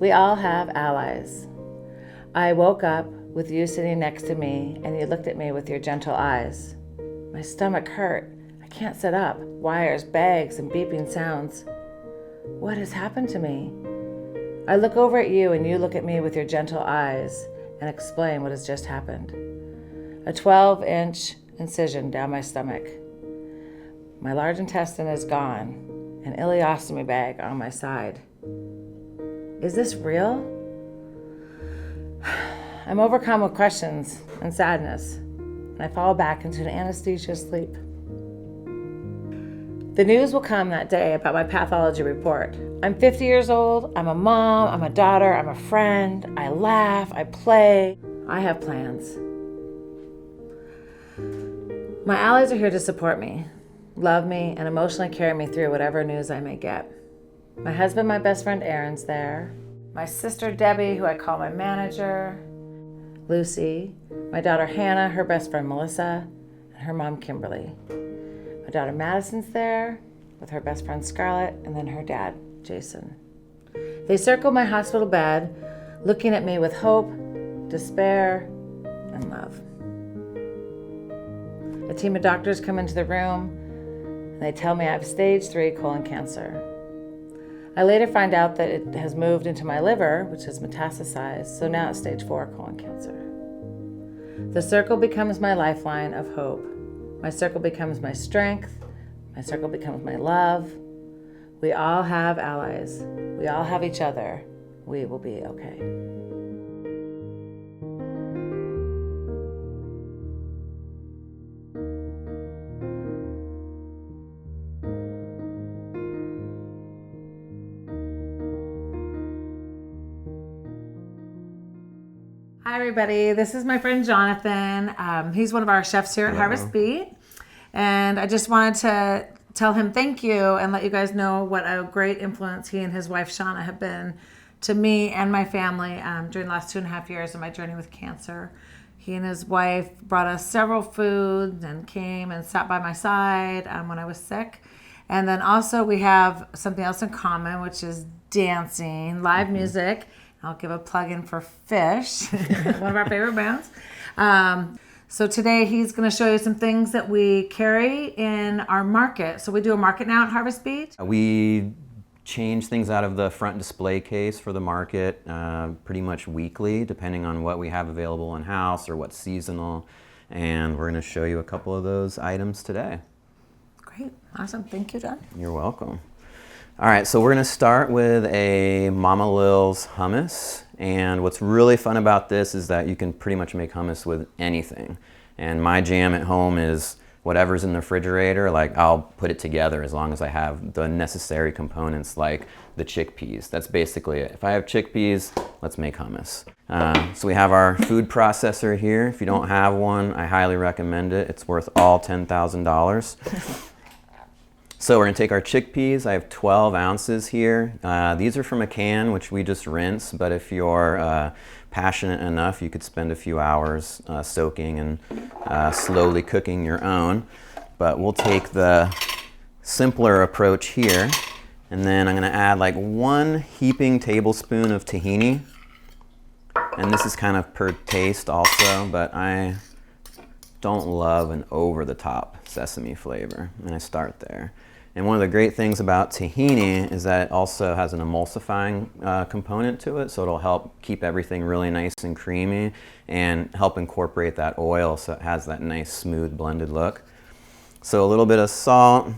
We all have allies. I woke up with you sitting next to me, and you looked at me with your gentle eyes. My stomach hurt. I can't sit up. Wires, bags, and beeping sounds. What has happened to me? I look over at you, and you look at me with your gentle eyes and explain what has just happened. A 12-inch incision down my stomach. My large intestine is gone. An ileostomy bag on my side. Is this real? I'm overcome with questions and sadness, and I fall back into an anesthesia sleep. The news will come that day about my pathology report. I'm 50 years old, I'm a mom, I'm a daughter, I'm a friend, I laugh, I play, I have plans. My allies are here to support me, love me, and emotionally carry me through whatever news I may get. My husband, my best friend Aaron's there. My sister Debbie, who I call my manager. Lucy. My daughter Hannah, her best friend Melissa, and her mom Kimberly. My daughter Madison's there with her best friend Scarlett, and then her dad, Jason. They circle my hospital bed, looking at me with hope, despair, and love. A team of doctors come into the room, and they tell me I have stage 3 colon cancer. I later find out that it has moved into my liver, which has metastasized, so now it's stage 4 colon cancer. The circle becomes my lifeline of hope. My circle becomes my strength. My circle becomes my love. We all have allies. We all have each other. We will be okay. Hi everybody, this is my friend Jonathan. He's one of our chefs here at Harvest Beat, and I just wanted to tell him thank you and let you guys know what a great influence he and his wife Shauna have been to me and my family during the last 2.5 years of my journey with cancer. He and his wife brought us several foods and came and sat by my side when I was sick. And then also we have something else in common, which is dancing, live music. I'll give a plug in for Fish, one of our favorite bands. So today he's going to show you some things that we carry in our market. So we do a market now at Harvest Beat. We change things out of the front display case for the market pretty much weekly, depending on what we have available in-house or what's seasonal. And we're going to show you a couple of those items today. Great. Awesome. Thank you, John. You're welcome. All right, so we're going to start with a Mama Lil's hummus. And what's really fun about this is that you can pretty much make hummus with anything. And my jam at home is whatever's in the refrigerator, like I'll put it together as long as I have the necessary components like the chickpeas. That's basically it. If I have chickpeas, let's make hummus. So we have our food processor here. If you don't have one, I highly recommend it. It's worth all $10,000. So we're going to take our chickpeas. I have 12 ounces here. These are from a can, which we just rinse, but if you're passionate enough, you could spend a few hours soaking and slowly cooking your own. But we'll take the simpler approach here, and then I'm going to add like 1 heaping tablespoon of tahini. And this is kind of per taste also, but I don't love an over-the-top sesame flavor, and I start there. And one of the great things about tahini is that it also has an emulsifying component to it, so it'll help keep everything really nice and creamy and help incorporate that oil so it has that nice smooth blended look. So a little bit of salt.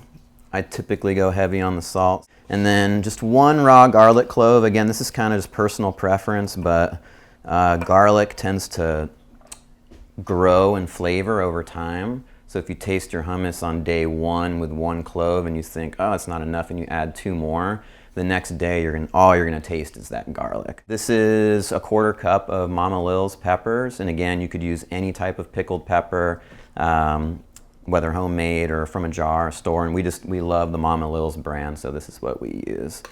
I typically go heavy on the salt. And then just 1 raw garlic clove. Again, this is kind of just personal preference, but garlic tends to grow in flavor over time. So if you taste your hummus on day 1 with 1 clove and you think, oh, it's not enough, and you add 2 more, the next day all you're gonna taste is that garlic. This is a 1/4 cup of Mama Lil's peppers, and again, you could use any type of pickled pepper, whether homemade or from a jar or store, and we love the Mama Lil's brand, so this is what we use.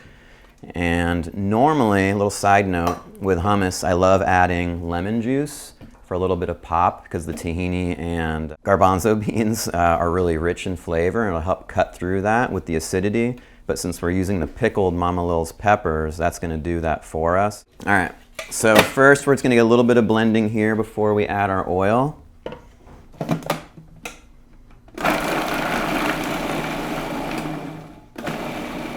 And normally, a little side note, with hummus, I love adding lemon juice for a little bit of pop because the tahini and garbanzo beans are really rich in flavor, and it'll help cut through that with the acidity. but since we're using the pickled Mama Lil's peppers, that's going to do that for us. All right, so first we're just going to get a little bit of blending here before we add our oil.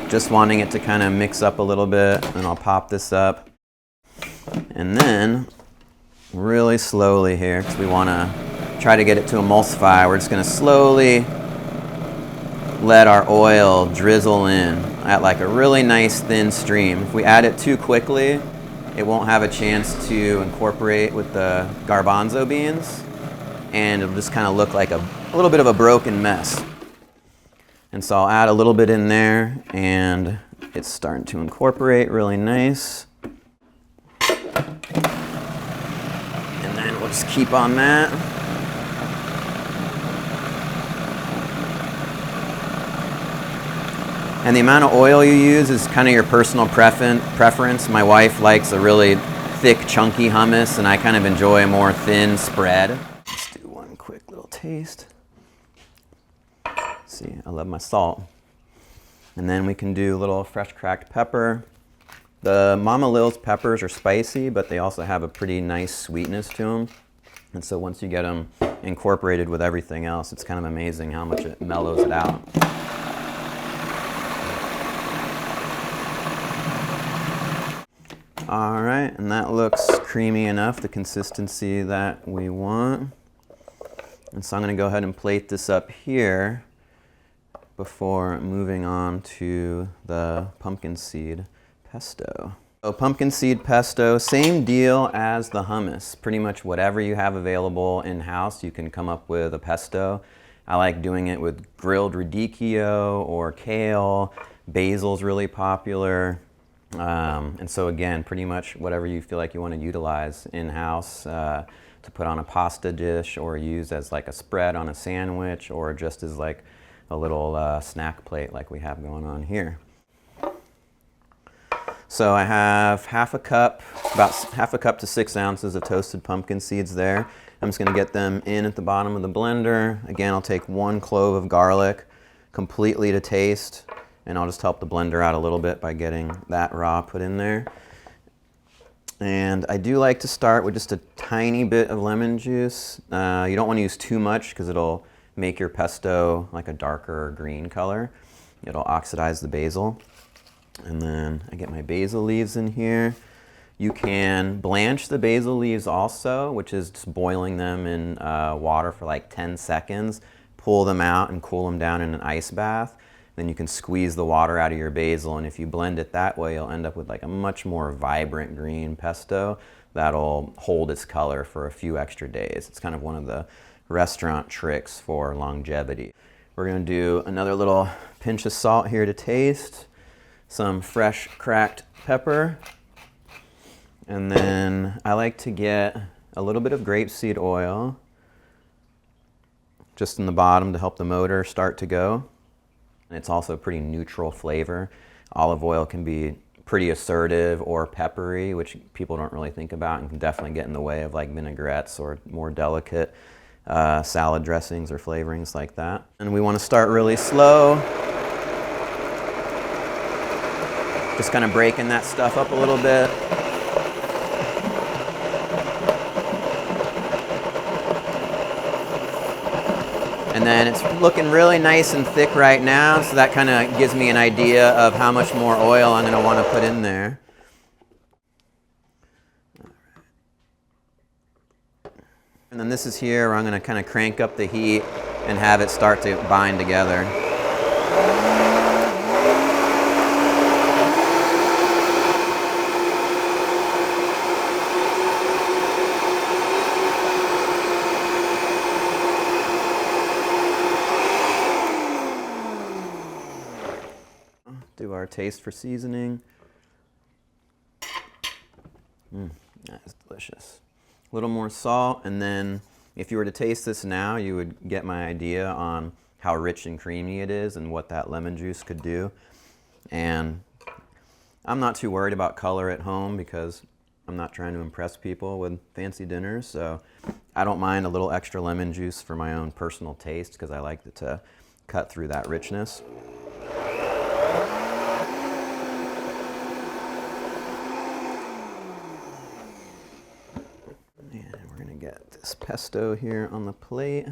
Just wanting it to kind of mix up a little bit, and I'll pop this up. And then really slowly here, because we want to try to get it to emulsify, we're just going to slowly let our oil drizzle in at like a really nice thin stream. If we add it too quickly, it won't have a chance to incorporate with the garbanzo beans, and it'll just kind of look like a little bit of a broken mess. And so I'll add a little bit in there, and it's starting to incorporate really nice. And then we'll just keep on that. And the amount of oil you use is kind of your personal preference. My wife likes a really thick, chunky hummus, and I kind of enjoy a more thin spread. Let's do one quick little taste. See, I love my salt. And then we can do a little fresh cracked pepper. The Mama Lil's peppers are spicy, but they also have a pretty nice sweetness to them. And so once you get them incorporated with everything else, it's kind of amazing how much it mellows it out. All right, and that looks creamy enough, the consistency that we want. And so I'm going to go ahead and plate this up here before moving on to the pumpkin seed pesto. So pumpkin seed pesto, same deal as the hummus. Pretty much whatever you have available in-house, you can come up with a pesto. I like doing it with grilled radicchio or kale. Basil's really popular. And so again, pretty much whatever you feel like you want to utilize in-house to put on a pasta dish or use as like a spread on a sandwich or just as like a little snack plate like we have going on here. So I have about half a cup to 6 ounces of toasted pumpkin seeds there. I'm just going to get them in at the bottom of the blender. Again, I'll take 1 clove of garlic completely to taste, and I'll just help the blender out a little bit by getting that raw put in there. And I do like to start with just a tiny bit of lemon juice. You don't want to use too much because it'll make your pesto like a darker green color. It'll oxidize the basil. And then I get my basil leaves in here. You can blanch the basil leaves also, which is just boiling them in water for like 10 seconds. Pull them out and cool them down in an ice bath. Then you can squeeze the water out of your basil, and if you blend it that way, you'll end up with like a much more vibrant green pesto that'll hold its color for a few extra days. It's kind of one of the restaurant tricks for longevity. We're going to do another little pinch of salt here to taste, some fresh cracked pepper, and then I like to get a little bit of grapeseed oil just in the bottom to help the motor start to go. It's also a pretty neutral flavor. Olive oil can be pretty assertive or peppery, which people don't really think about and can definitely get in the way of like vinaigrettes or more delicate salad dressings or flavorings like that. And we want to start really slow. Just kind of breaking that stuff up a little bit. And then it's looking really nice and thick right now, so that kind of gives me an idea of how much more oil I'm going to want to put in there. And then this is here where I'm going to kind of crank up the heat and have it start to bind together. Do our taste for seasoning. That's delicious. A little more salt, and then if you were to taste this now, you would get my idea on how rich and creamy it is and what that lemon juice could do. And I'm not too worried about color at home because I'm not trying to impress people with fancy dinners, so I don't mind a little extra lemon juice for my own personal taste because I like it to cut through that richness. this pesto here on the plate.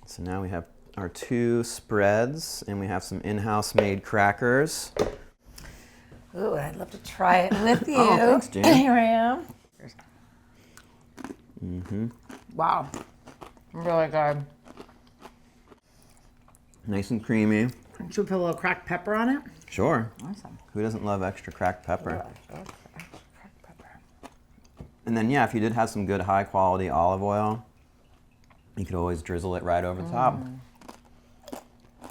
So now we have our 2 spreads, and we have some in-house made crackers. Ooh, I'd love to try it with you. Oh, thanks, Jan. Here I am. Wow, really good. Nice and creamy. Should we put a little cracked pepper on it? Sure. Awesome. Who doesn't love extra cracked pepper? Cracked pepper. And then, yeah, if you did have some good high quality olive oil, you could always drizzle it right over top.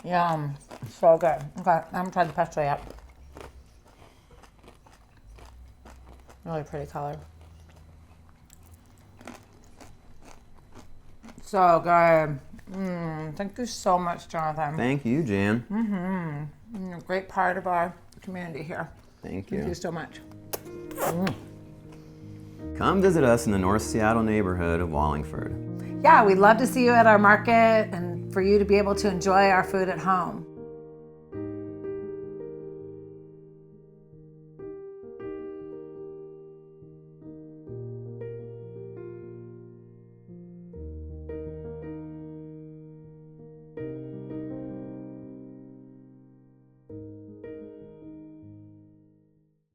Yum, so good. Okay, I haven't tried the pesto yet. Really pretty color. So good. Thank you so much, Jonathan. Thank you, Jan. You're a great part of our community here. Thank you. Thank you so much. Come visit us in the North Seattle neighborhood of Wallingford. Yeah, we'd love to see you at our market and for you to be able to enjoy our food at home.